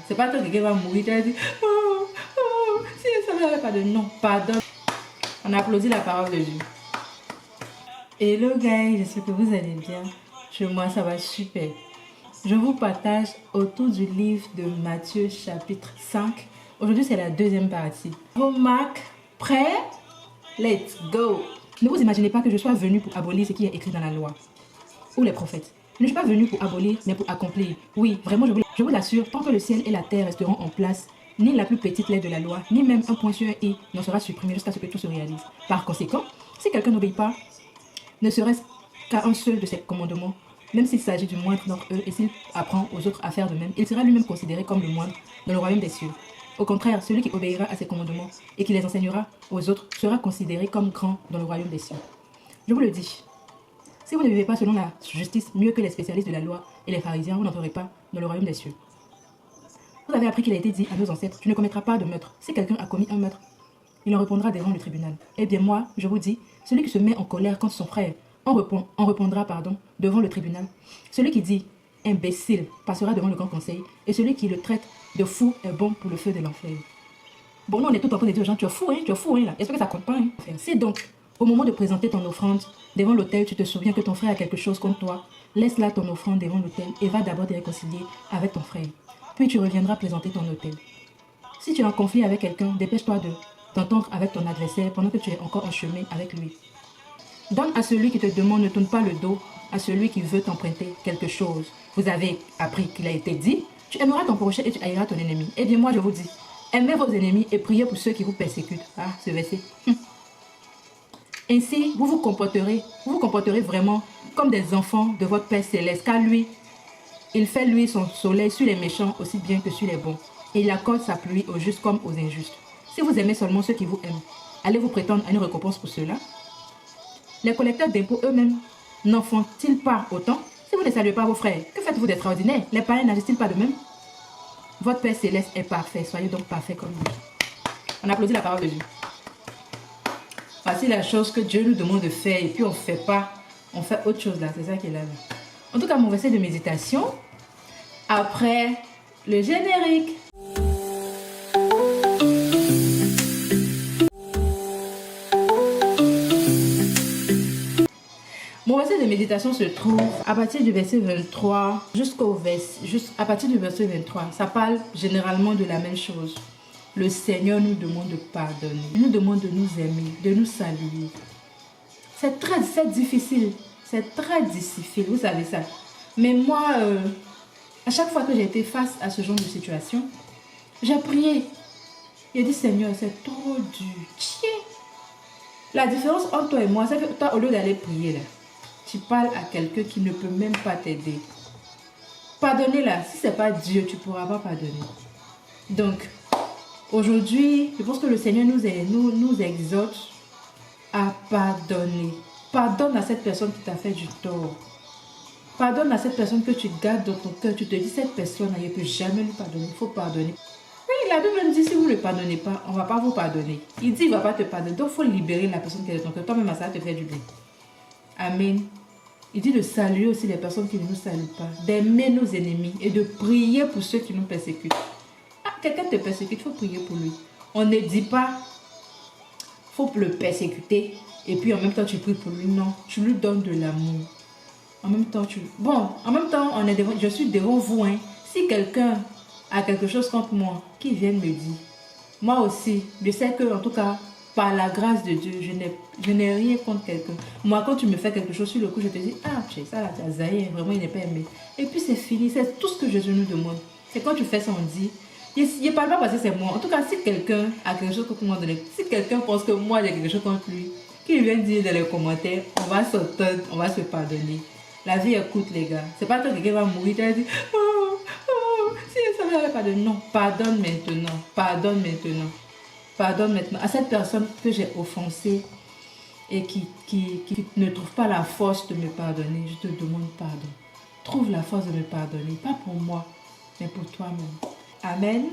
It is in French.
C'est pas toi qui va mourir, tu vas dire oh, oh, si ça ne va pas de non, pardonne. On applaudit la parole de Dieu. Hello guys, j'espère que vous allez bien. Chez moi ça va super. Je vous partage autour du livre de Matthieu chapitre 5. Aujourd'hui c'est la deuxième partie. Vos marques, prêts? Let's go! Ne vous imaginez pas que je sois venu pour abolir ce qui est écrit dans la loi ou les prophètes. Je ne suis pas venu pour abolir, mais pour accomplir. Oui, vraiment, je vous l'assure, tant que le ciel et la terre resteront en place, ni la plus petite lettre de la loi, ni même un point sur un i n'en sera supprimé jusqu'à ce que tout se réalise. Par conséquent, si quelqu'un n'obéit pas, ne serait-ce qu'à un seul de ces commandements, même s'il s'agit du moindre d'entre eux et s'il apprend aux autres à faire de même, il sera lui-même considéré comme le moindre dans le royaume des cieux. Au contraire, celui qui obéira à ces commandements et qui les enseignera aux autres sera considéré comme grand dans le royaume des cieux. Je vous le dis, si vous ne vivez pas selon la justice mieux que les spécialistes de la loi et les pharisiens, vous n'entrerez pas dans le royaume des cieux. Vous avez appris qu'il a été dit à nos ancêtres, tu ne commettras pas de meurtre. Si quelqu'un a commis un meurtre, il en répondra devant le tribunal. Eh bien moi, je vous dis, celui qui se met en colère contre son frère en répondra devant le tribunal. Celui qui dit imbécile passera devant le grand conseil et celui qui le traite de fou est bon pour le feu de l'enfer. Bon, nous on est tout en train de dire aux gens, tu es fou, là. Est-ce que ça compte pas, hein? Si donc, au moment de présenter ton offrande devant l'autel, tu te souviens que ton frère a quelque chose contre toi, laisse là ton offrande devant l'autel et va d'abord te réconcilier avec ton frère. Puis tu reviendras présenter ton autel. Si tu es en conflit avec quelqu'un, dépêche-toi de t'entendre avec ton adversaire pendant que tu es encore en chemin avec lui. Donne à celui qui te demande, ne tourne pas le dos à celui qui veut t'emprunter quelque chose. Vous avez appris qu'il a été dit, tu aimeras ton prochain et tu haïras ton ennemi. Eh bien moi je vous dis, aimez vos ennemis et priez pour ceux qui vous persécutent. Ah, ce verset. Ainsi, vous vous comporterez vraiment comme des enfants de votre Père Céleste, car lui, il fait luire son soleil sur les méchants aussi bien que sur les bons, et il accorde sa pluie aux justes comme aux injustes. Si vous aimez seulement ceux qui vous aiment, allez-vous prétendre à une récompense pour cela? Les collecteurs d'impôts eux-mêmes n'en font-ils pas autant? Si vous ne saluez pas vos frères, que faites-vous d'extraordinaire? Les païens n'agissent-ils pas de même? Votre Père Céleste est parfait, soyez donc parfait comme lui. On applaudit la parole de Dieu. Voici la chose que Dieu nous demande de faire et puis on ne fait pas, on fait autre chose là, c'est ça qui est là. En tout cas, mon verset de méditation, après le générique. Mon verset de méditation se trouve à partir du verset 23 à partir du verset 23. Ça parle généralement de la même chose. Le Seigneur nous demande de pardonner. Il nous demande de nous aimer, de nous saluer. C'est très difficile. C'est très difficile, vous savez ça. Mais moi, à chaque fois que j'ai été face à ce genre de situation, j'ai prié. J'ai dit, Seigneur, c'est trop dur. Tiens. La différence entre toi et moi, c'est que toi, au lieu d'aller prier là, tu parles à quelqu'un qui ne peut même pas t'aider. Pardonner là, si ce n'est pas Dieu, tu ne pourras pas pardonner. Donc, aujourd'hui, je pense que le Seigneur nous exhorte à pardonner. Pardonne à cette personne qui t'a fait du tort. Pardonne à cette personne que tu gardes dans ton cœur. Tu te dis, cette personne, je ne peux jamais lui pardonner. Il faut pardonner. Oui, la Bible dit, si vous ne le pardonnez pas, on ne va pas vous pardonner. Il dit, il ne va pas te pardonner. Donc, il faut libérer la personne qui est dans ton cœur. Toi-même, ça te fait du bien. Amen. Il dit de saluer aussi les personnes qui ne nous saluent pas. D'aimer nos ennemis et de prier pour ceux qui nous persécutent. Ah, quelqu'un te persécute, il faut prier pour lui. On ne dit pas, il faut le persécuter et puis en même temps tu pries pour lui. Non, tu lui donnes de l'amour. En même temps, je suis devant vous. Hein. Si quelqu'un a quelque chose contre moi, qu'il vienne me dire. Moi aussi, je sais que en tout cas, par la grâce de Dieu, je n'ai rien contre quelqu'un. Moi, quand tu me fais quelque chose sur le coup, je te dis, ah, tu sais, ça là, tu as zaï, vraiment, il n'est pas aimé. Et puis c'est fini, c'est tout ce que Jésus nous demande. C'est quand tu fais ça, on dit, il ne parle pas parce que c'est moi. En tout cas, si quelqu'un a quelque chose contre moi, si quelqu'un pense que moi j'ai quelque chose contre lui, qu'il vienne dire dans les commentaires, on va s'entendre, on va se pardonner. La vie est courte, les gars. C'est pas toi qui va mourir, tu vas dire, si ça ne va pas de non, pardonne maintenant, pardonne maintenant. Pardonne maintenant à cette personne que j'ai offensée et qui ne trouve pas la force de me pardonner. Je te demande pardon. Trouve la force de me pardonner, pas pour moi, mais pour toi-même. Amen.